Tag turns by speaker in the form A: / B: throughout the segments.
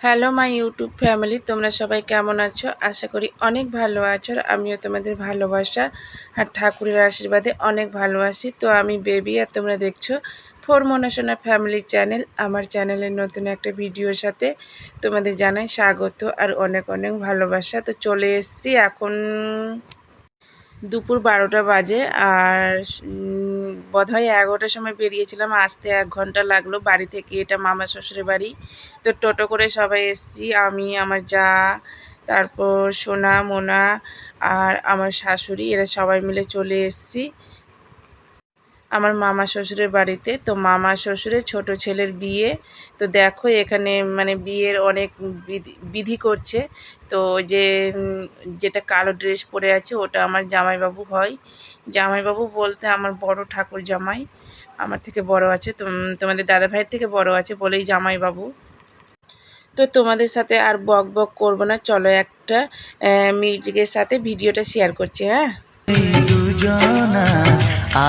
A: Hello my YouTube family, তোমরা সবাই কেমন আছো? আশা করি অনেক ভালো আছো। আর আমিও তোমাদের ভালোবাসা আর ঠাকুরের আশীর্বাদে অনেক ভালো আছি। তো আমি বেবি, আর তোমরা দেখছো ফোর মোনাসোনা ফ্যামিলি চ্যানেল। আমার চ্যানেলের নতুন একটা ভিডিওর সাথে তোমাদের জানাই স্বাগত আর অনেক অনেক ভালোবাসা। তো চলে এসেছি এখন দুপুর 12টা বাজে। আর বোধহয় 11টার সময় বেরিয়েছিলাম, আসতে 1 ঘন্টা লাগলো বাড়ি থেকে। এটা মামা শ্বশুরের বাড়ি। তো টোটো করে সবাই এসেছি, আমি, আমার যা, তারপর সোনা, মোনা আর আমার শাশুড়ি, এরা সবাই মিলে চলে এসেছি আমার মামা শ্বশুরের বাড়িতে। তো মামা শ্বশুরের ছোট ছেলের বিয়ে। তো দেখো এখানে মানে বিয়ের অনেক বিধি করছে। তো যে যেটা কালো ড্রেস পরে আছে ওটা আমার জামাইবাবু হয়। জামাইবাবু বলতে আমার বড় ঠাকুর জামাই, আমার থেকে বড় আছে, তোমাদের দাদা ভাইয়ের থেকে বড় আছে বলেই জামাইবাবু। তো তোমাদের সাথে আর বক বক করবো না, চলো একটা মিউজিকের সাথে ভিডিওটা শেয়ার করছি। হ্যাঁ,
B: দুজনা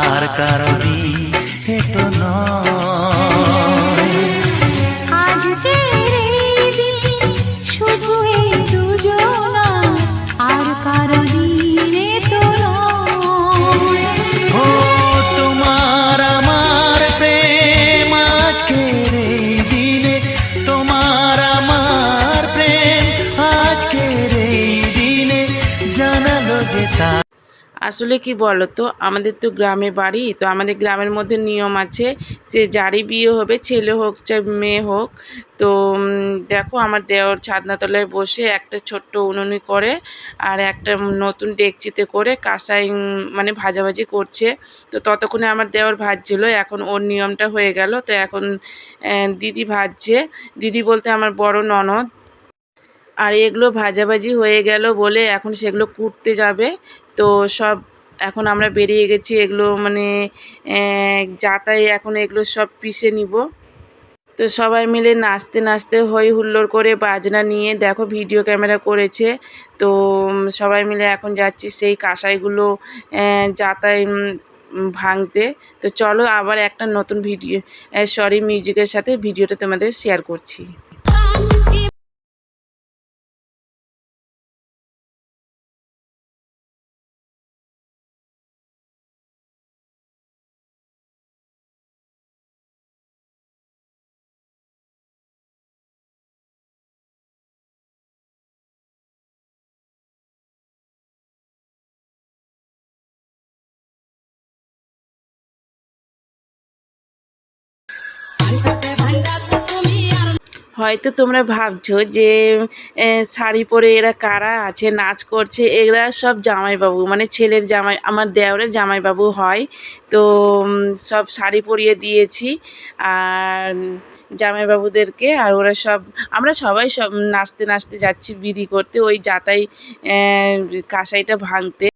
B: আর কারো দিকে তো নয়,
C: আজকের এই দিন শুধু এই দুজনা, আর কারো দিনে তো নয়।
B: ও তোমার আমার প্রেম আজকের এই দিনে, তোমার আমার প্রেম আজকের এই দিনে জানালো যে তা।
A: আসলে কি বলো তো, আমাদের তো গ্রামে বাড়ি। তো আমাদের গ্রামের মধ্যে নিয়ম আছে, সে যারই বিয়ে হবে, ছেলে হোক চাই মেয়ে হোক। তো দেখো আমার দেওর ছাদনাতলায় বসে একটা ছোট্ট উনুনি করে আর একটা নতুন ডেকচিতে করে কাঁসাই মানে ভাজাভাজি করছে। তো ততক্ষণে আমার দেওর ভাজছিল, এখন ওর নিয়মটা হয়ে গেল। তো এখন দিদি ভাজছে। দিদি বলতে আমার বড় ননদ। আর এগুলো ভাজাভাজি হয়ে গেল বলে এখন সেগুলো কুটতে যাবে। তো সব এখন আমরা বেরিয়ে গেছি, এগুলো মানে যাতাই এখন এগুলো সব পিষে নিব। তো সবাই মিলে নাচতে নাচতে হই হুল্লোড় করে বাজনা নিয়ে দেখো ভিডিও ক্যামেরা করেছে। তো সবাই মিলে এখন যাচ্ছি সেই কাঁসাইগুলো যাতাই ভাঙতে। তো চলো আবার একটা নতুন ভিডিও মিউজিকের সাথে ভিডিওটা তোমাদের শেয়ার করছি। হয়তো তোমরা ভাবছো যে শাড়ি পরে এরা কারা আছে নাচ করছে, এরা সব জামাইবাবু, মানে ছেলের জামাই, আমার দেওরের জামাইবাবু হয়। তো সব শাড়ি পরিয়ে দিয়েছি আর জামাইবাবুদেরকে। আর ওরা সব, আমরা সবাই সব নাচতে নাচতে যাচ্ছি বিধি করতে, ওই যাতাই কাঁসাইটা ভাঙতে।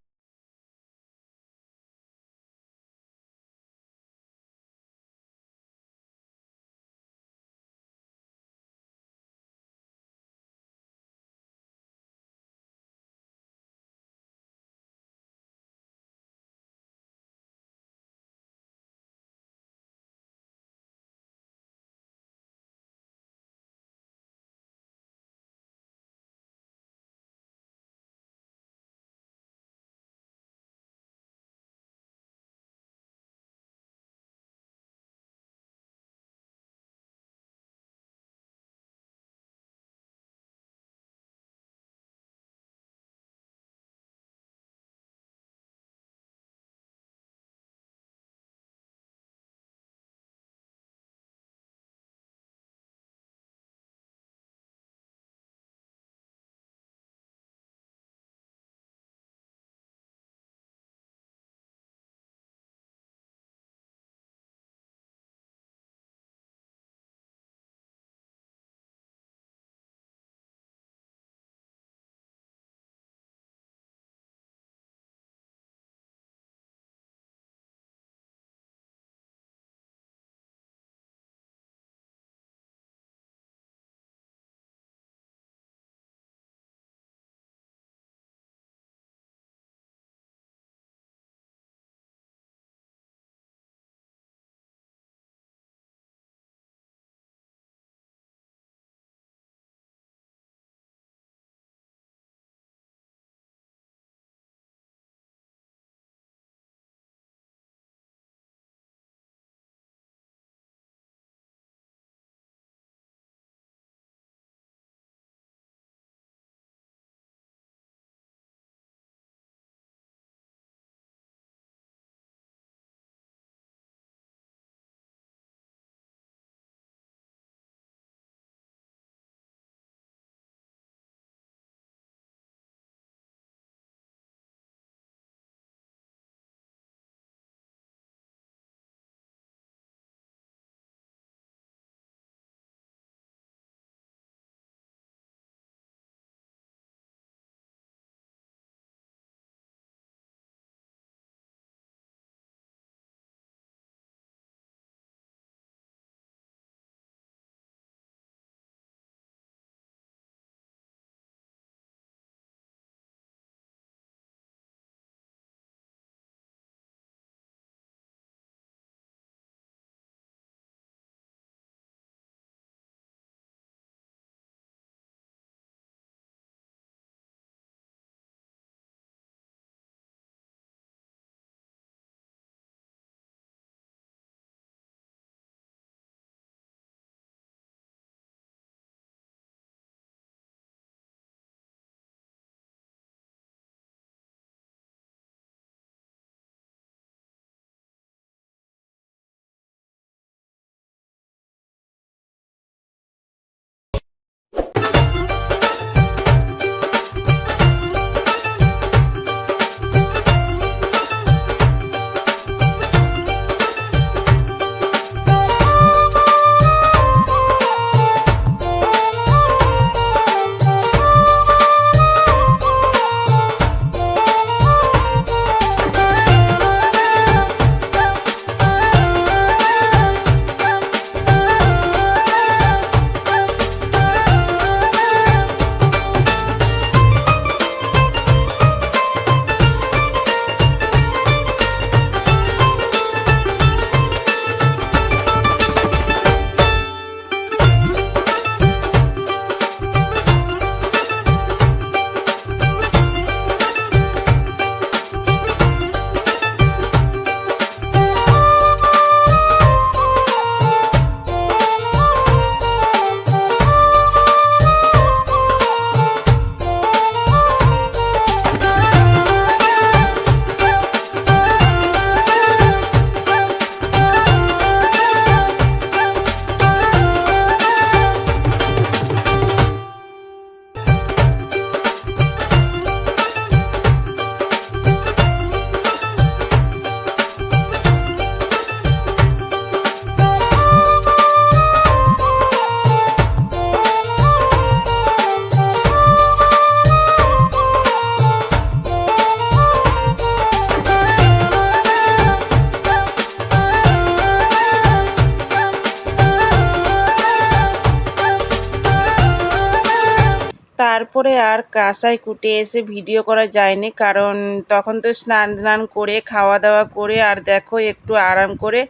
A: তারপরে আর কাঁসাই কুটে এসে ভিডিও করা যায়নি, কারণ তখন তো স্নান টান করে খাওয়া দাওয়া করে আর দেখো একটু আরাম করে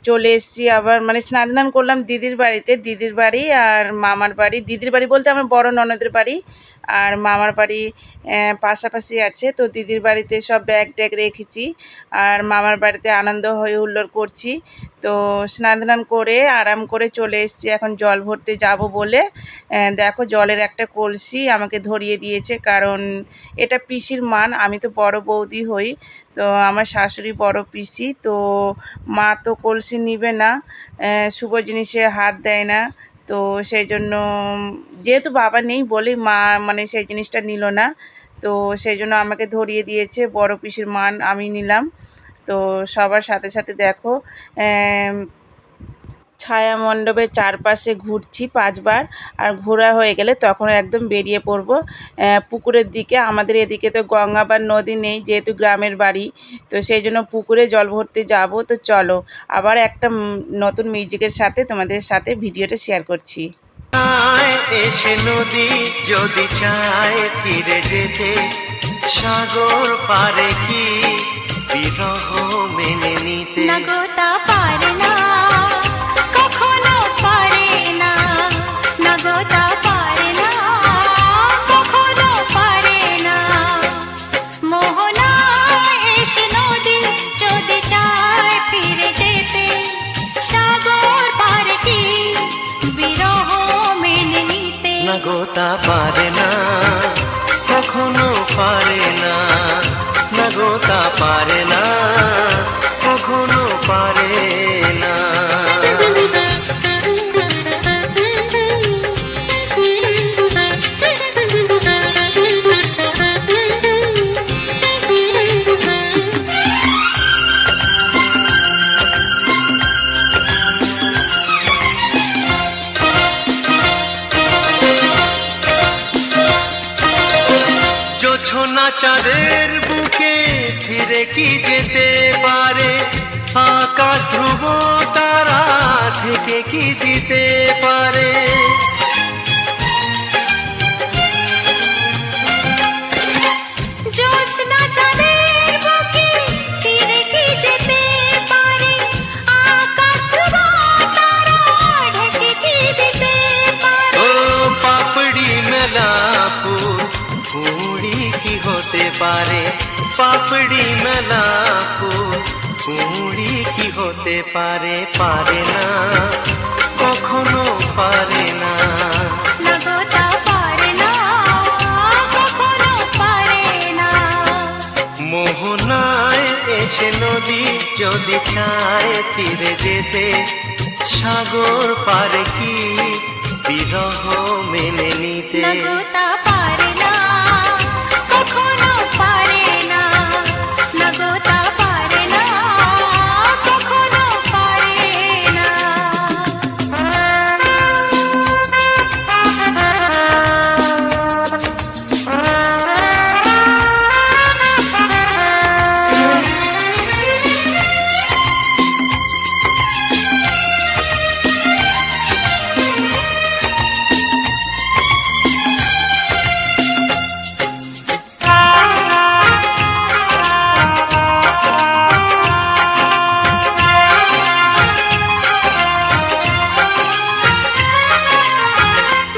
A: চলে এসেছি। আবার মানে স্নান টান করলাম দিদির বাড়িতে, দিদির বাড়ি আর মামার বাড়ি। দিদির বাড়ি বলতে আমার বড় ননদের বাড়ি, আর মামার বাড়ি পাশাপাশি আছে। তো দিদির বাড়িতে সব ব্যাগ ট্যাগ রেখেছি আর মামার বাড়িতে আনন্দ হয়ে হুল্লোড় করছি। তো স্নান টান করে আরাম করে চলে এসেছি, এখন জল ভরতে যাব বলে দেখো জলের একটা কলসি আমাকে ধরিয়ে দিয়েছে, কারণ এটা পিসির মান, আমি তো বড় বৌদি হই, তো আমার শাশুড়ি বড় পিসি, তো মা তো কলসি নিবে না, শুভ জিনিসে হাত দেয় না। তো সেই জন্য যেহেতু বাবা নেই বলে মা মানে সেই জিনিসটা নিল না, তো সেই জন্য আমাকে ধরিয়ে দিয়েছে, বড় পিসির মান আমি নিলাম। তো সবার সাথে সাথে দেখো ছায়া মণ্ডপের চারপাশে ঘুরছি 5 বার, আর ঘোরা হয়ে গেলে তখন একদম বেরিয়ে পড়ব পুকুরের দিকে। আমাদের এদিকে তো গঙ্গা বা নদী নেই, যেহেতু গ্রামের বাড়ি, তো সেই জন্য পুকুরে জল ভরতে যাব। তো চলো আবার একটা নতুন মিউজিকের সাথে তোমাদের সাথে ভিডিওটা শেয়ার করছি।
B: এসে নদী যদি চায় ফিরে যেতে, সাগর পারে কি বিরহ মেনে নিতে?
C: না গো তা পারে না, কখনো পারে না। না গো তা পারে না, কখনো পারে না। মোহনা এসে নদী যদি চায় ফিরে যেতে, সাগর পারে কি বিরহ মেনে নিতে?
B: না গো তা পারে না, কখনো পারে না। না গো তা পারে না, কখনো পারে না। জোছনা চাঁদের বুকে ফিরে কি যেতে পারে? আকাশ ধ্রুব তারা থেকে কি দিতে পারে?
C: জ্যোৎস্না চাঁদের বুকে ফিরে কি যেতে পারে? আকাশ ধ্রুব তারা ঢেকে কি দিতে পারে?
B: ও পাপড়ি মেলা ফুল কুড়ি কি হতে পারে? পাপড়ি মেলা ফুল কুড়ি কি হতে পারে? পারে না, কখনো পারে না।
C: না গো তা পারে না, কখনো পারে না।
B: মোহনায় এসে নদী যদি চায় ফিরে যেতে, সাগর পারে কি বিরহ মেনে নিতে?
C: না গো তা পারে না, কখনো পারে না। না গো তা পারে না, কখনো পারে না।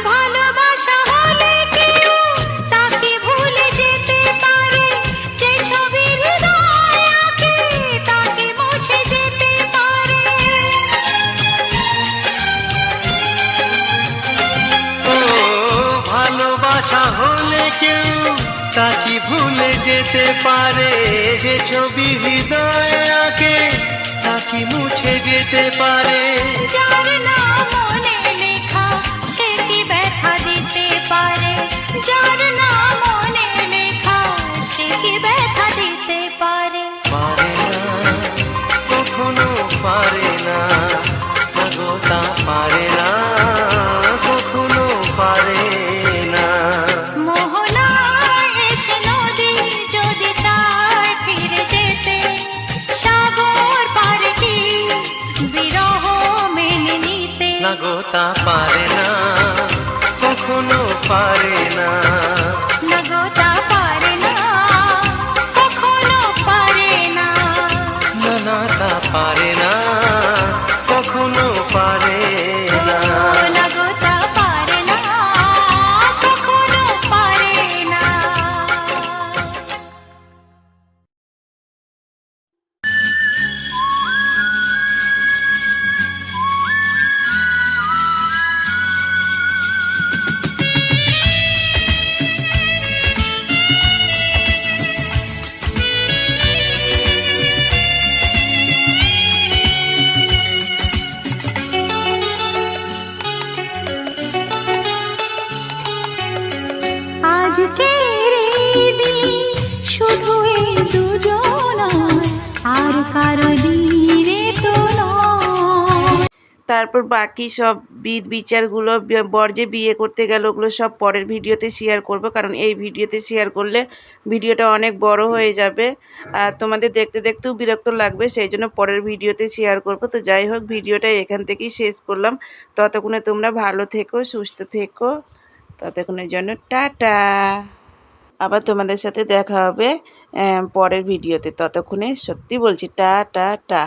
C: ভালোবাসা হলে কেউ তাকে ভুলে যেতে পারে, যে ছবি হৃদয়ে আঁকে তাকে মুছে যেতে পারে।
B: ও ভালোবাসা হলে কেউ তাকে ভুলে যেতে পারে, যে ছবি হৃদয়ে আঁকে তাকে মুছে যেতে পারে।
C: যার নাম মনে লেখা সে কি ব্যথা দিতে পারে? যার নাম মনে লেখা সে কি ব্যথা দিতে পারে?
B: পারে না, কখনো পারে না। না গো তা পারে না, কখনো পারে না।
C: মোহনা এসে নদী যদি চায় ফিরে যেতে, সাগর পারে কি বিরহ মেনে নিতে?
B: না গো তা পারে না, কখনো পারে না,
C: নগোটা পারে না, কখনো পারে না।
B: না তা পারে না, কখনো পারে না।
C: নগোটা পারে না, কখনো পারে না। আজকের এই দিন শুধু এই দুজনার, আর কারো দিনে তো নয়।
A: তারপর বাকি সব বিচারগুলো বর যে বিয়ে করতে গেল ওগুলো সব পরের ভিডিওতে শেয়ার করব, কারণ এই ভিডিওতে শেয়ার করলে ভিডিওটা অনেক বড় হয়ে যাবে আর তোমাদের দেখতে দেখতেও বিরক্ত লাগবে, সেই জন্য পরের ভিডিওতে শেয়ার করব। তো যাই হোক, ভিডিওটা এখান থেকেই শেষ করলাম। ততক্ষণে তোমরা ভালো থেকো, সুস্থ থেকো, ততক্ষণের জন্য টাটা। আবার তোমাদের সাথে দেখা হবে পরের ভিডিওতে। ততক্ষণে সত্যি বলছি, টাটা।